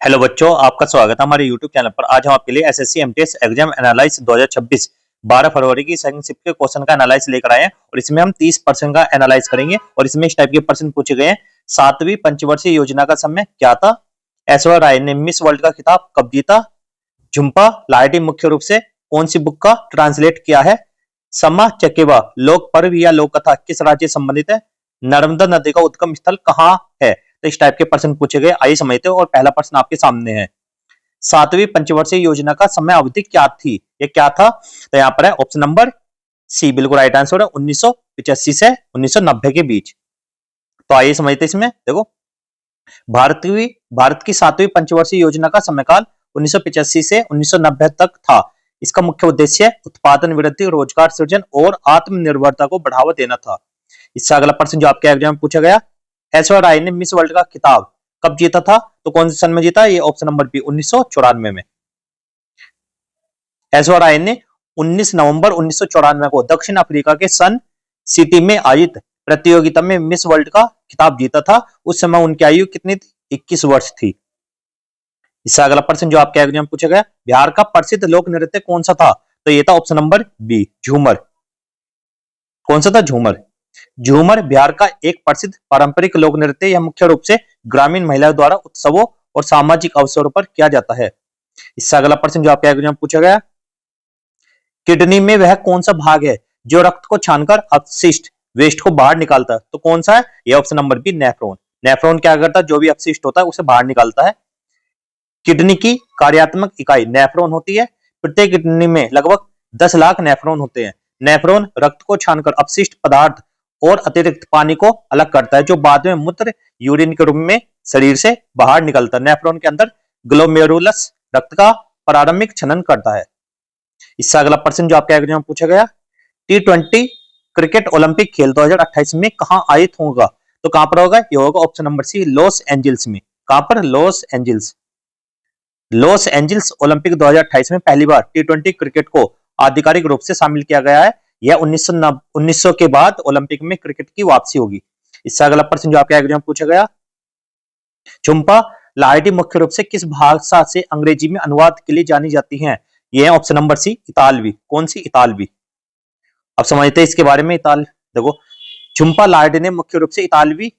Hello बच्चों, आपका स्वागत है हमारे YouTube चैनल पर। आज हम आपके लिए एसएससी एमटीएस एग्जाम एनालाइज 2026 12 फरवरी की सेकंड शिफ्ट के क्वेश्चन का एनालाइज लेकर आए हैं और इसमें हम 30% का एनालाइज करेंगे। और इसमें इस टाइप के प्रश्न पूछे गए हैं। 7वीं पंचवर्षीय योजना का समय क्या था? ऐश्वर्या राय ने मिस वर्ल्ड का खिताब कब जीता? झुम्पा लाहिड़ी मुख्य रूप से कौन सी बुक का ट्रांसलेट किया है? सम्मा चकेवा लोक पर्व या लोक कथा किस राज्य से संबंधित है? नर्मदा नदी का उद्गम स्थल कहाँ है? तो इस टाइप के प्रश्न पूछे गए। आइए समझते हैं। और पहला प्रश्न आपके सामने है, 7वीं पंचवर्षीय योजना का समय अवधि क्या थी? ये क्या था? तो यहाँ पर है ऑप्शन नंबर सी बिल्कुल राइट आंसर है, 1985 से 1990 के बीच। तो आइए समझते हैं। इसमें देखो, भारत की 7वीं पंचवर्षीय योजना का समयकाल 1985 से 1990 तक था। इसका मुख्य उद्देश्य उत्पादन वृद्धि, रोजगार सृजन और आत्मनिर्भरता को बढ़ावा देना था। इससे अगला प्रश्न जो आपके एग्जाम में पूछा गया, ऐश्वर्या राय ने मिस वर्ल्ड का खिताब कब जीता था? तो कौन से सन में जीता? ये ऑप्शन नंबर बी 1994 में। ऐश्वर्या राय ने 19 नवंबर 1994 को दक्षिण अफ्रीका के सन सिटी में आयोजित प्रतियोगिता में मिस वर्ल्ड का खिताब जीता था। उस समय उनकी आयु कितनी थी? 21 वर्ष थी। इससे अगला प्रश्न जो आपके एग्जाम में पूछा गया, बिहार का प्रसिद्ध लोक नृत्य कौन सा था? तो ये था ऑप्शन नंबर बी झूमर। कौन सा था? झूमर। झूमर बिहार का एक प्रसिद्ध पारंपरिक लोक नृत्य। यह मुख्य रूप से ग्रामीण महिलाओं द्वारा उत्सवों और सामाजिक अवसरों पर किया जाता है। इससे अगला प्रश्न जो आपके एग्जाम में पूछा गया, किडनी में वह कौन सा भाग है जो रक्त को छानकर अपशिष्ट वेस्ट को बाहर निकालता है? तो कौन सा है? यह option number B nephron. Nephron क्या करता है? जो भी अपशिष्ट होता है उसे बाहर निकालता है। किडनी की कार्यात्मक इकाई नेफ्रॉन होती है। प्रत्येक किडनी में लगभग 10 लाख नेफ्रॉन होते हैं। नेफ्रॉन रक्त को छानकर अपशिष्ट पदार्थ और अतिरिक्त पानी को अलग करता है, जो बाद में मूत्र यूरिन के रूप में शरीर से बाहर निकलता है। नेफ्रॉन के अंदर ग्लोमेरुलस रक्त का प्रारंभिक छनन करता है। इससे अगला प्रश्न जो आपके एग्जाम में पूछा गया, T20 क्रिकेट ओलंपिक खेल 2028 में कहां आयोजित होगा? तो कहां पर होगा? ये होगा option number C Los Angeles में। कहां पर? Los Angeles. Los Angeles Olympic 2028 में पहली बार T20 क्रिकेट को आधिकारिक रूप से शामिल किया गया है। यह 1900 के बाद ओलंपिक में क्रिकेट की वापसी होगी। इससे अगला प्रश्न जो आपके एग्जाम में पूछा गया, झुम्पा लाहिड़ी मुख्य रूप से किस भाषा से अंग्रेजी में अनुवाद के लिए जानी जाती हैं? यह है ऑप्शन नंबर सी इतालवी। कौन सी? इतालवी। अब समझते हैं इसके बारे में। देखो, झुम्पा लाहिड़ी ने मुख्य रूप से इतालवी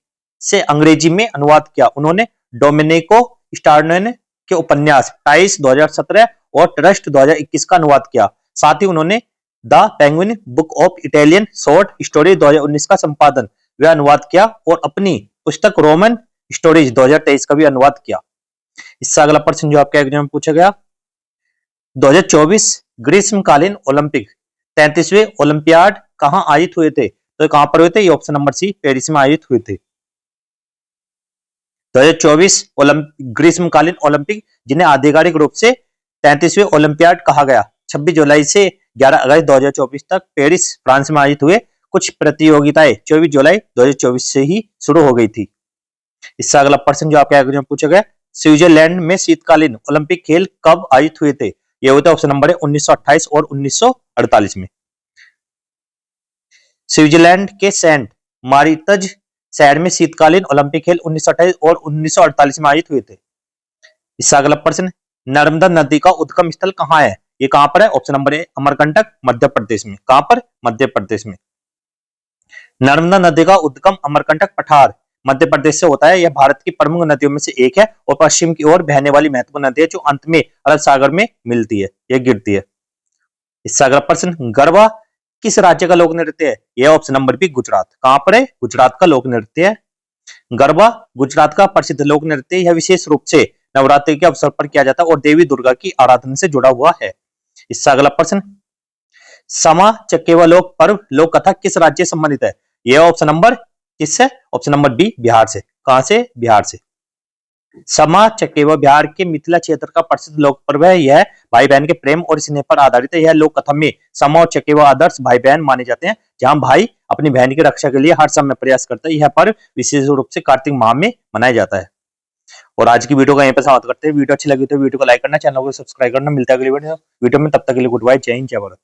से अंग्रेजी में अनुवाद किया। उन्होंने डोमेनिको स्टार्नेन के उपन्यास टाइस 2017 और ट्रस्ट 2021 का अनुवाद किया। साथ ही उन्होंने the penguin book of Italian short story 2019 का संपादन व अनुवाद किया और अपनी पुस्तक रोमन स्टोरीज 2023 का भी अनुवाद किया। इससे अगला प्रश्न जो आपके एग्जाम में पूछा गया, 2024 ग्रीष्मकालीन ओलंपिक 33वें ओलंपियाड कहां आयोजित हुए थे? तो कहां पर हुए थे? ये ऑप्शन नंबर सी पेरिस में आयोजित हुए थे। 2024 ग्रीष्मकालीन ओलंपिक, जिन्हें आधिकारिक रूप से 33वें ओलंपियाड कहा गया, 26 जुलाई से 11 अगस्त 2024 तक पेरिस फ्रांस में आयोजित हुए। कुछ प्रतियोगिताएं 24 जुलाई 2024 से ही शुरू हो गई थी। इससे अगला प्रश्न जो आपके एग्जाम में पूछा गया, स्विट्जरलैंड में शीतकालीन ओलंपिक खेल कब आयोजित हुए थे? ये होता है ऑप्शन नंबर है 1928 और 1948 में। स्विट्जरलैंड के सेंट मारितज शहर में शीतकालीन ओलंपिक खेल 1928 और 1948 में आयोजित हुए थे। इससे अगला प्रश्न, नर्मदा नदी का उद्गम स्थल कहां है? ये कहां पर है? Option number A Amarkantak, Madhya Pradesh में। कहां पर? मध्य प्रदेश में। नर्मदा नदी का उद्गम अमरकंटक पठार मध्य प्रदेश से होता है। यह भारत की प्रमुख नदियों में से एक है और पश्चिम की ओर बहने वाली महत्वपूर्ण नदी है, जो अंत में अरब सागर में मिलती है, यह गिरती है। इससे अगला प्रश्न, गरबा किस राज्य का लोक नृत्य है? यह ऑप्शन नंबर बी गुजरात। कहां पर है? गुजरात का लोक नृत्य है। गरबा गुजरात का प्रसिद्ध लोक नृत्य। यह विशेष रूप से नवरात्रि के अवसर पर किया जाता है और देवी दुर्गा की आराधना से जुड़ा हुआ है। इससे अगला प्रश्न, समा चकेवा लोक पर्व लोक कथा किस राज्य से संबंधित है? यह ऑप्शन नंबर किससे? ऑप्शन नंबर बी बिहार से। कहां से? बिहार से। समा चकेवा बिहार के मिथिला क्षेत्र का प्रसिद्ध लोक पर्व है। यह भाई बहन के प्रेम और स्नेह पर आधारित है। यह लोक कथा में समा और चकेवा आदर्श भाई बहन माने जाते हैं, जहां भाई अपनी बहन की रक्षा के लिए हर समय प्रयास करता है। यह पर्व विशेष रूप से कार्तिक माह में मनाया जाता है। और आज की वीडियो का यहीं पर समाप्त करते हैं। वीडियो अच्छी लगी तो वीडियो को लाइक करना, चैनल को सब्सक्राइब करना। मिलता है अगली वीडियो में। तब तक के लिए गुड बाय, जय हिंद, जय भारत।